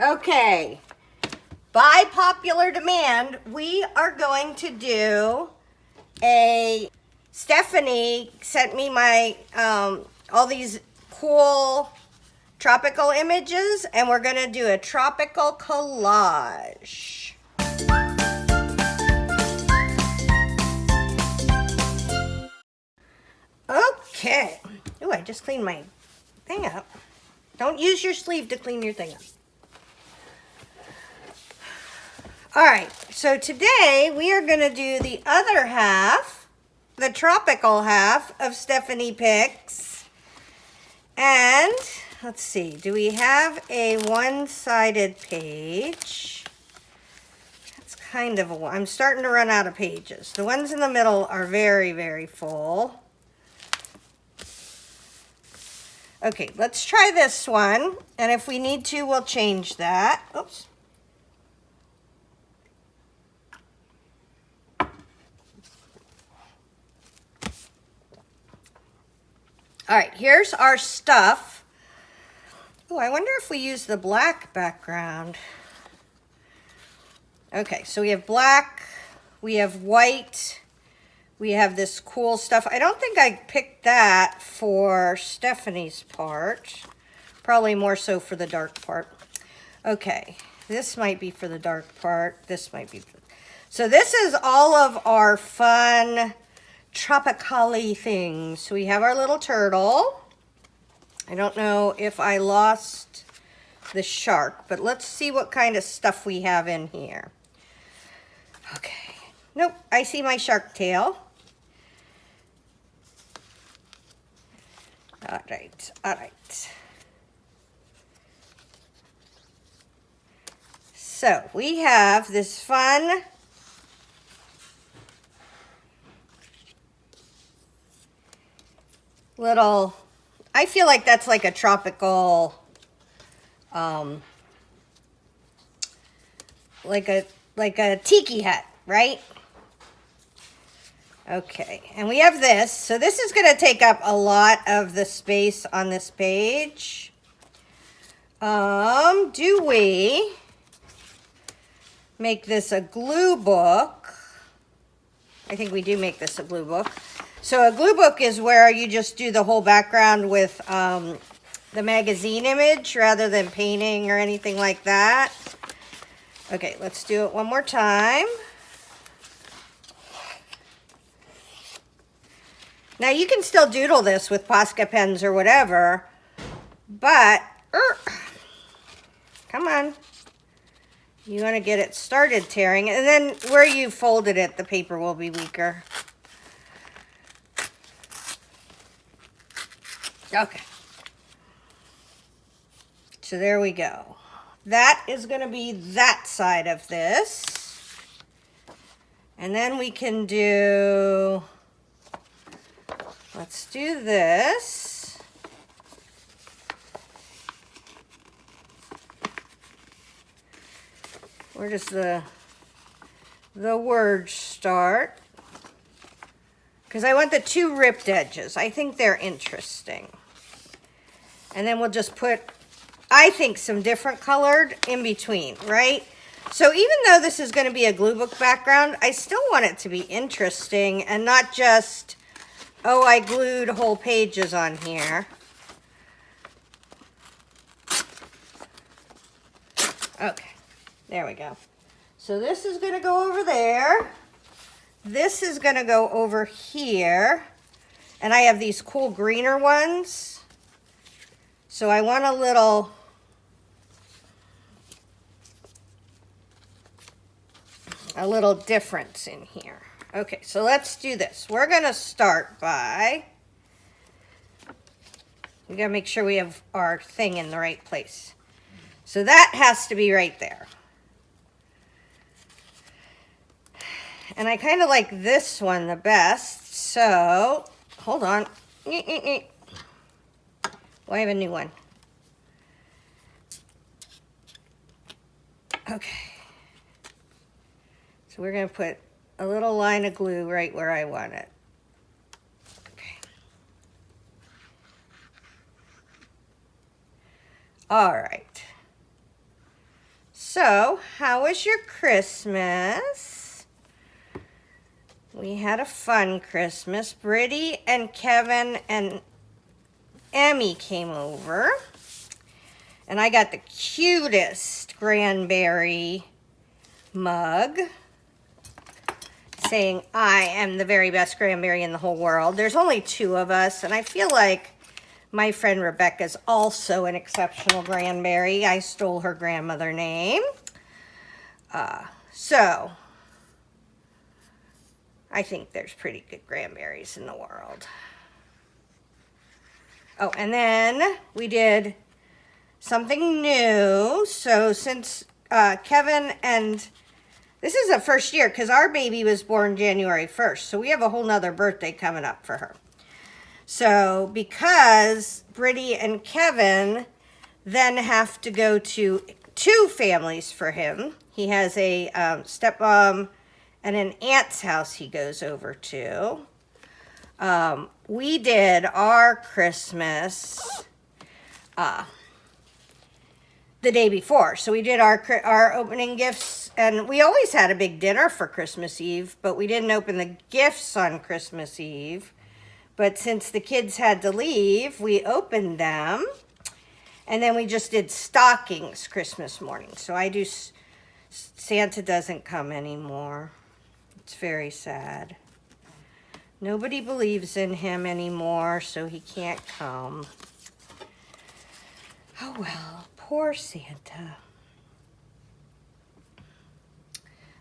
Okay, by popular demand, we are going to do Stephanie sent me my, all these cool tropical images, and we're gonna do a tropical collage. Okay. Ooh, I just cleaned my thing up. Don't use your sleeve to clean your thing up. All right, so today we are gonna do the other half, the tropical half of Stephanie Picks. And let's see, do we have a one-sided page? That's kind of a, I'm starting to run out of pages. The ones in the middle are very, very full. Okay, let's try this one. And if we need to, we'll change that. Oops. All right, here's our stuff. Oh, I wonder if we use the black background. Okay, so we have black, we have white, we have this cool stuff. I don't think I picked that for Stephanie's part. Probably more so for the dark part. Okay, this might be for the dark part. This might be. So this is all of our fun tropical-y things. So we have our little turtle. I don't know if I lost the shark, but let's see what kind of stuff we have in here. Okay. Nope, I see my shark tail. All right, all right. So we have this fun little, I feel like that's like a tropical, like a tiki hut, right? Okay, and we have this. So this is going to take up a lot of the space on this page. Do we make this a glue book? I think we do make this a glue book. So a glue book is where you just do the whole background with the magazine image rather than painting or anything like that. Okay, let's do it one more time. Now you can still doodle this with Posca pens or whatever, but come on. You want to get it started tearing, and then where you folded it, the paper will be weaker. Okay. So there we go. That is going to be that side of this. And then we can do, let's do this. Where does the word start? Because I want the two ripped edges. I think they're interesting. And then we'll just put, I think, some different colored in between, right? So even though this is going to be a glue book background, I still want it to be interesting and not just, oh, I glued whole pages on here. Okay, there we go. So this is going to go over there. This is going to go over here. And I have these cool greener ones. So I want a little difference in here. Okay, so let's do this. We're going to start by, we got to make sure we have our thing in the right place. So that has to be right there. And I kind of like this one the best. So, hold on. Well, I have a new one. Okay. So we're going to put a little line of glue right where I want it. Okay. All right. So, how was your Christmas? We had a fun Christmas. Brittany and Kevin and Emmy came over. And I got the cutest Granberry mug saying, I am the very best Granberry in the whole world. There's only 2 of us, and I feel like my friend Rebecca's also an exceptional Granberry. I stole her grandmother name. So, I think there's pretty good Granberries in the world. Oh, and then we did something new. So since Kevin and... This is the first year because our baby was born January 1st. So we have a whole nother birthday coming up for her. So because Brittany and Kevin then have to go to 2 families for him. He has a stepmom and an aunt's house he goes over to. We did our Christmas the day before. So we did our opening gifts, and we always had a big dinner for Christmas Eve, but we didn't open the gifts on Christmas Eve. But since the kids had to leave, we opened them, and then we just did stockings Christmas morning. So I do, Santa doesn't come anymore. It's very sad. Nobody believes in him anymore, so he can't come. Oh well, poor Santa.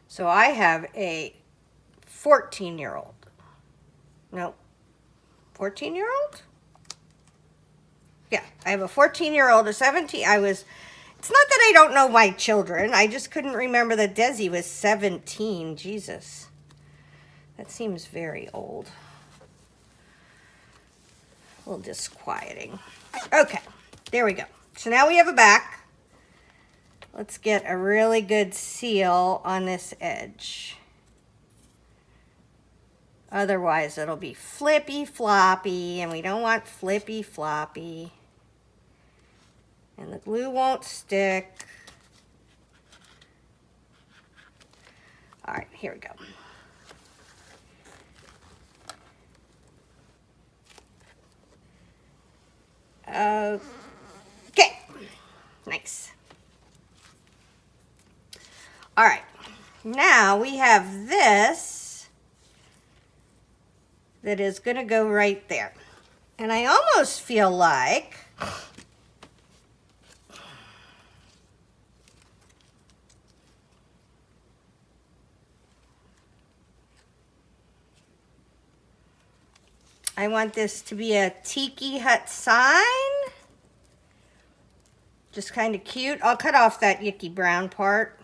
So I have a 14-year-old. No, 14-year-old? Yeah, I have a 14-year-old, a 17. It's not that I don't know my children. I just couldn't remember that Desi was 17. Jesus. That seems very old. A little disquieting. Okay, there we go. So now we have a back. Let's get a really good seal on this edge. Otherwise, it'll be flippy floppy, and we don't want flippy floppy. And the glue won't stick. All right, here we go. Okay, nice. All right, now we have this that is going to go right there. And I almost feel like I want this to be a tiki hut sign. Just kind of cute. I'll cut off that yucky brown part.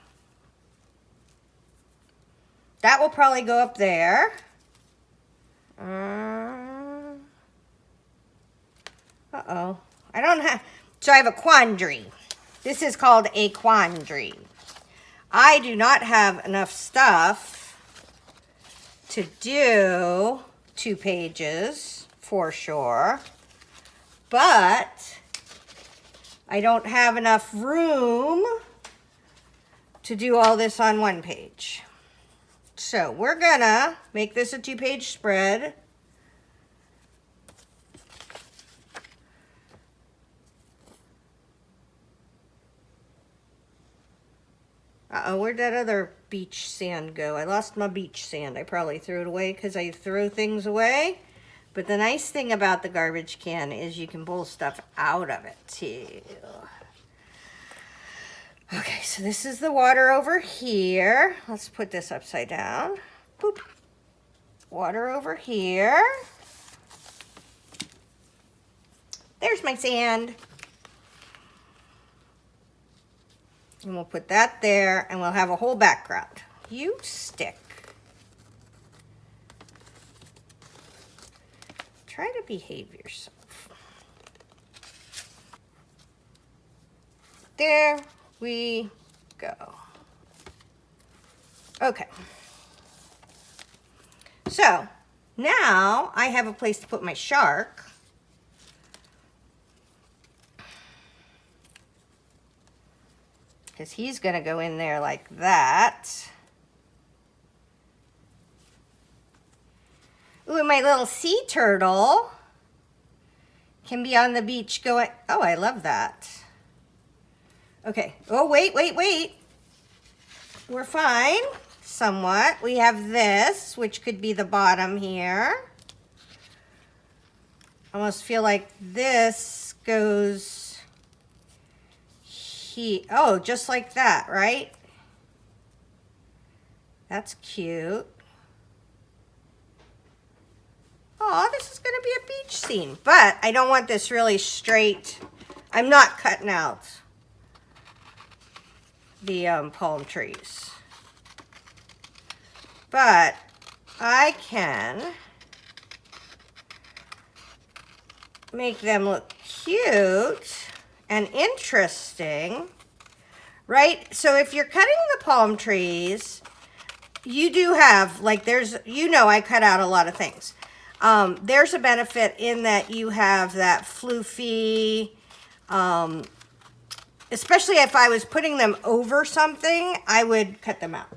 That will probably go up there. Uh-oh. I don't have... So I have a quandary. This is called a quandary. I do not have enough stuff to do 2 pages, for sure. But I don't have enough room to do all this on 1 page. So we're gonna make this a 2-page spread. Uh-oh, where'd that other beach sand go? I lost my beach sand. I probably threw it away because I throw things away. But the nice thing about the garbage can is you can pull stuff out of it too. Okay, so this is the water over here. Let's put this upside down. Boop. Water over here. There's my sand. And we'll put that there, and we'll have a whole background. You stick. Try to behave yourself. There we go. Okay. So, now I have a place to put my shark. because he's going to go in there like that. Ooh, my little sea turtle can be on the beach going, oh, I love that. Okay, oh, wait. We're fine, somewhat. We have this, which could be the bottom here. I almost feel like this goes here. Oh, just like that, right? That's cute. Oh, this is going to be a beach scene. But I don't want this really straight. I'm not cutting out the palm trees. But I can make them look cute and interesting, right? So if you're cutting the palm trees, you do have, like, there's, you know, I cut out a lot of things. There's a benefit in that you have that floofy, especially if I was putting them over something, I would cut them out.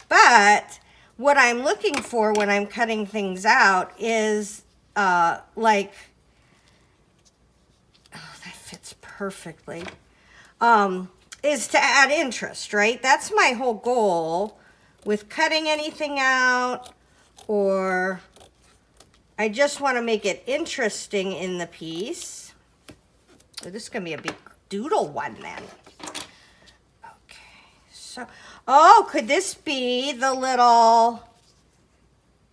But what I'm looking for when I'm cutting things out is like, oh, that fits perfectly, is to add interest, right? That's my whole goal with cutting anything out, or I just want to make it interesting in the piece. Oh, this is going to be a big doodle one then. Okay, so, oh, could this be the little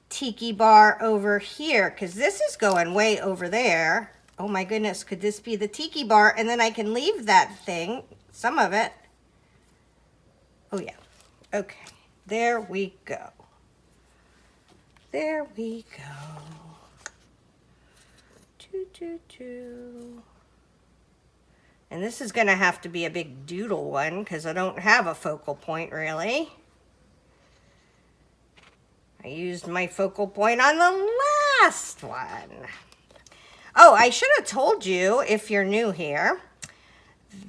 tiki bar over here? Because this is going way over there. Oh my goodness, could this be the tiki bar? And then I can leave that thing, some of it. Oh yeah, okay, there we go. There we go. And this is going to have to be a big doodle one because I don't have a focal point really. I used my focal point on the last one. Oh, I should have told you if you're new here.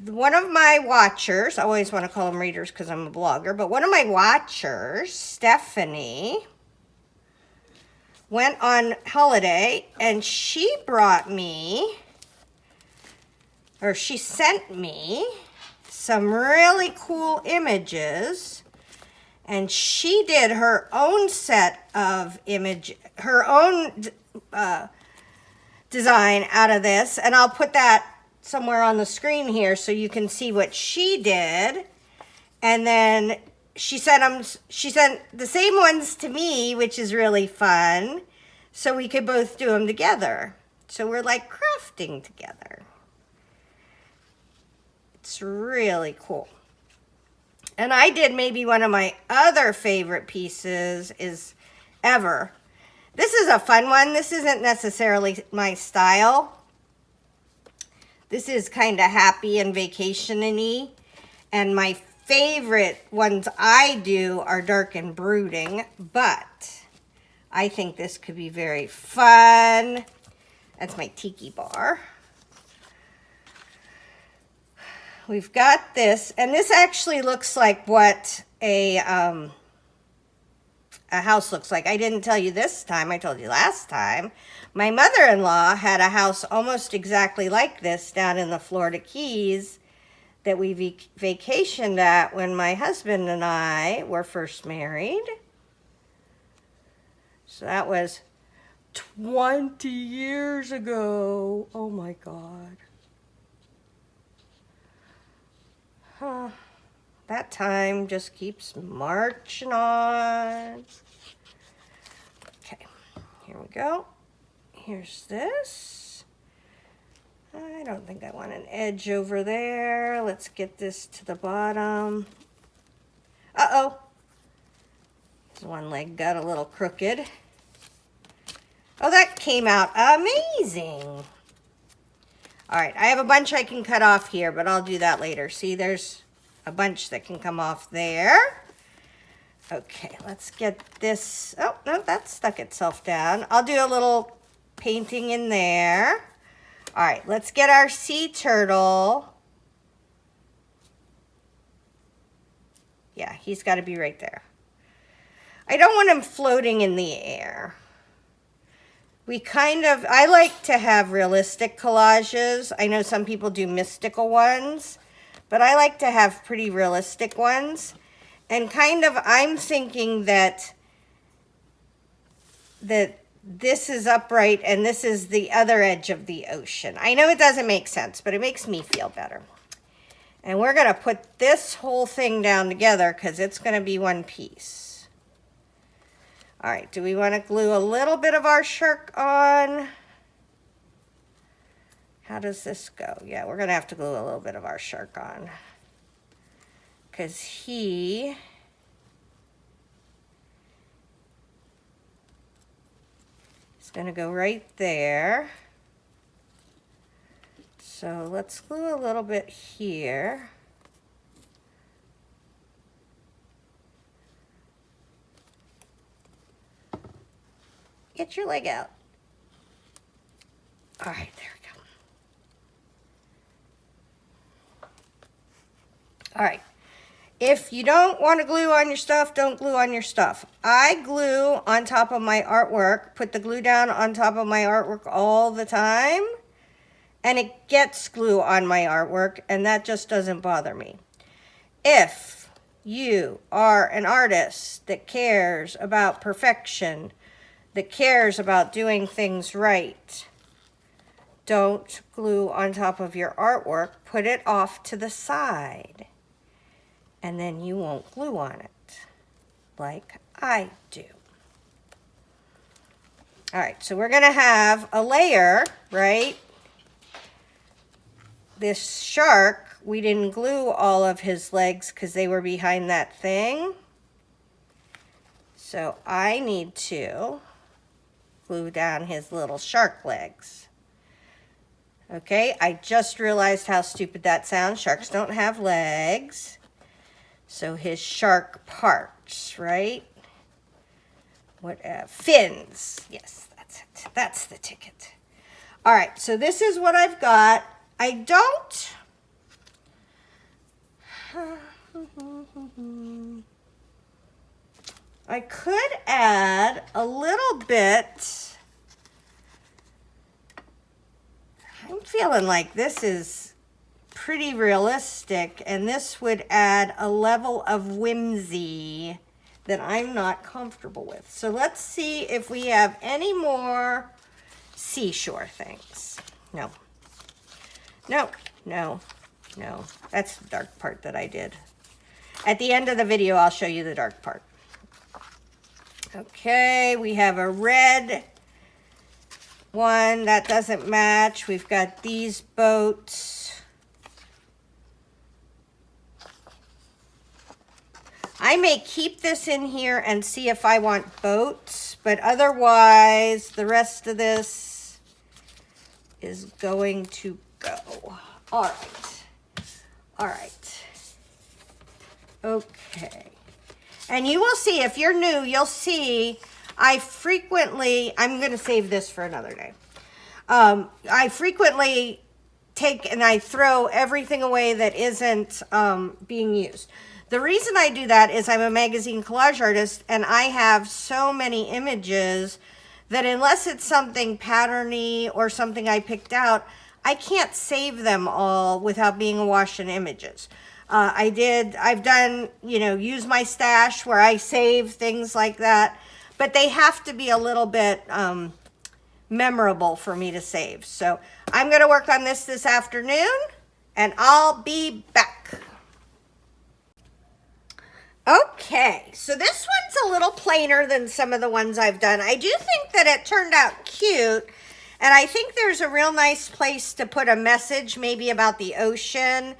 One of my watchers, I always want to call them readers because I'm a blogger, but one of my watchers, Stephanie, went on holiday and she brought me, or she sent me some really cool images, and she did her own set of her own design out of this, and I'll put that somewhere on the screen here so you can see what she did. And then she sent the same ones to me, which is really fun, so we could both do them together. So we're like crafting together. It's really cool. And I did maybe one of my other favorite pieces is ever. This is a fun one. This isn't necessarily my style. This is kind of happy and vacation-y. And my favorite ones I do are dark and brooding, but I think this could be very fun. That's my tiki bar. We've got this, and this actually looks like what a house looks like. I didn't tell you this time, I told you last time. My mother-in-law had a house almost exactly like this down in the Florida Keys that we vacationed at when my husband and I were first married. So that was 20 years ago. Oh my God. Huh. That time just keeps marching on. Okay, here we go. Here's this. I don't think I want an edge over there. Let's get this to the bottom. Uh-oh. This one leg got a little crooked. Oh, that came out amazing. All right, I have a bunch I can cut off here, but I'll do that later. See, there's a bunch that can come off there. Okay, let's get this. Oh, no, that stuck itself down. I'll do a little painting in there. All right, let's get our sea turtle Yeah, he's got to be right there. I don't want him floating in the air. I like to have realistic collages. I know some people do mystical ones, but I like to have pretty realistic ones. And I'm thinking that this is upright and this is the other edge of the ocean. I know it doesn't make sense, but it makes me feel better. And we're going to put this whole thing down together because it's going to be one piece. All right, do we want to glue a little bit of our shark on? How does this go? Yeah, we're going to have to glue a little bit of our shark on because he's going to go right there. So let's glue a little bit here. Get your leg out. All right, there we go. All right. If you don't want to glue on your stuff, don't glue on your stuff. I glue on top of my artwork, put the glue down on top of my artwork all the time, and it gets glue on my artwork, and that just doesn't bother me. If you are an artist that cares about perfection, that cares about doing things right, don't glue on top of your artwork. Put it off to the side, and then you won't glue on it like I do. All right, so we're going to have a layer, right? This shark, we didn't glue all of his legs because they were behind that thing. So I need to glue down his little shark legs. Okay, I just realized how stupid that sounds. Sharks don't have legs. So his shark parts, right? Fins. Yes, that's it. That's the ticket. All right, so this is what I've got. I could add a little bit. I'm feeling like this is pretty realistic, and this would add a level of whimsy that I'm not comfortable with. So let's see if we have any more seashore things. No. No, no, no. That's the dark part that I did. At the end of the video, I'll show you the dark part. Okay, we have a red one. That doesn't match. We've got these boats. I may keep this in here and see if I want boats, but otherwise, the rest of this is going to go. All right. All right. Okay. And you will see, if you're new, you'll see I'm going to save this for another day. I frequently take and I throw everything away that isn't being used. The reason I do that is I'm a magazine collage artist, and I have so many images that unless it's something patterny or something I picked out, I can't save them all without being awash in images. I've done, use my stash where I save things like that, but they have to be a little bit memorable for me to save. So I'm going to work on this afternoon, and I'll be back. Okay, so this one's a little plainer than some of the ones I've done. I do think that it turned out cute, and I think there's a real nice place to put a message maybe about the ocean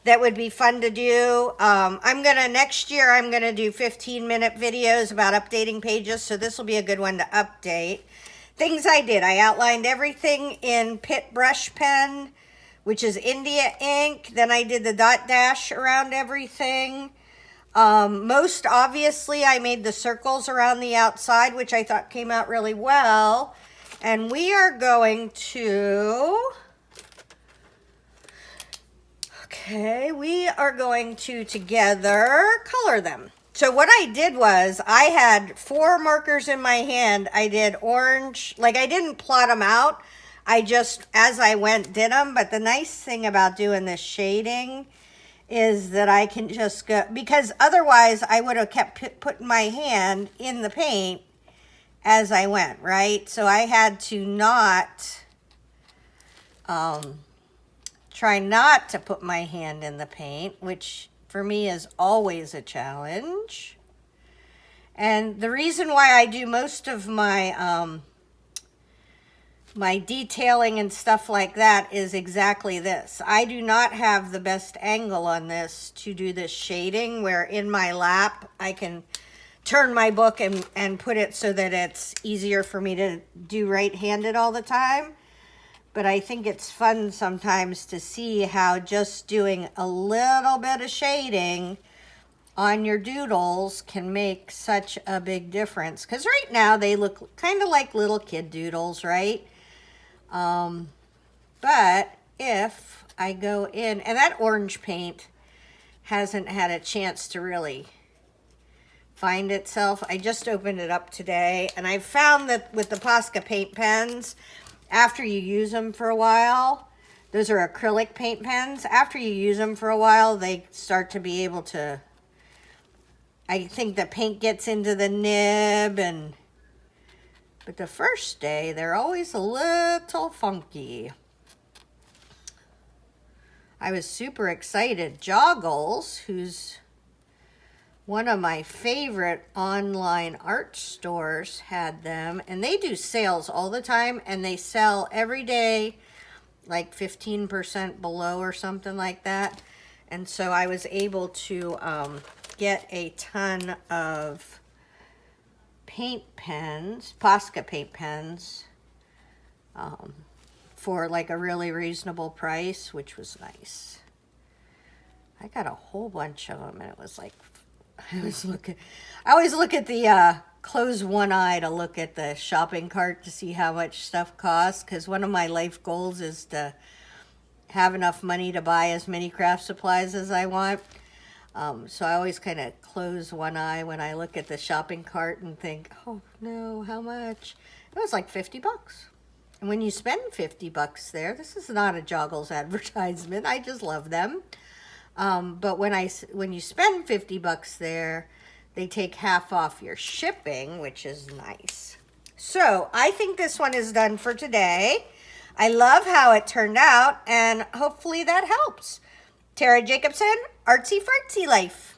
that would be fun to do. Next year, I'm going to do 15-minute videos about updating pages, so this will be a good one to update. Things I did. I outlined everything in Pitt Brush Pen, which is India ink. Then I did the dot dash around everything. Most obviously, I made the circles around the outside, which I thought came out really well. And we are going to Okay, we are going to together color them. So what I did was I had 4 markers in my hand. I did orange, like I didn't plot them out. I just, as I went, did them. But the nice thing about doing this shading is that I can just go, because otherwise I would have kept putting my hand in the paint as I went, right? So I had to not, try not to put my hand in the paint, which for me is always a challenge. And the reason why I do most of my my detailing and stuff like that is exactly this. I do not have the best angle on this to do this shading, where in my lap I can turn my book and put it so that it's easier for me to do right-handed all the time. But I think it's fun sometimes to see how just doing a little bit of shading on your doodles can make such a big difference. Because right now they look kind of like little kid doodles, right? But if I go in, and that orange paint hasn't had a chance to really find itself. I just opened it up today, and I found that with the Posca paint pens, after you use them for a while, those are acrylic paint pens. After you use them for a while, they start to be able to, I think the paint gets into the nib, but the first day, they're always a little funky. I was super excited. Joggles, who's one of my favorite online art stores, had them, and they do sales all the time, and they sell every day like 15% below or something like that. And so I was able to get a ton of paint pens, Posca paint pens, for like a really reasonable price, which was nice. I got a whole bunch of them, and it was like, I always look at the, close one eye to look at the shopping cart to see how much stuff costs, because one of my life goals is to have enough money to buy as many craft supplies as I want. So I always kind of close one eye when I look at the shopping cart and think, oh no, how much? It was like 50 bucks. And when you spend 50 bucks there, this is not a Joggles advertisement, I just love them. But when you spend 50 bucks there, they take half off your shipping, which is nice. So I think this one is done for today. I love how it turned out, and hopefully that helps. Tara Jacobson, Artsy Fartsy Life.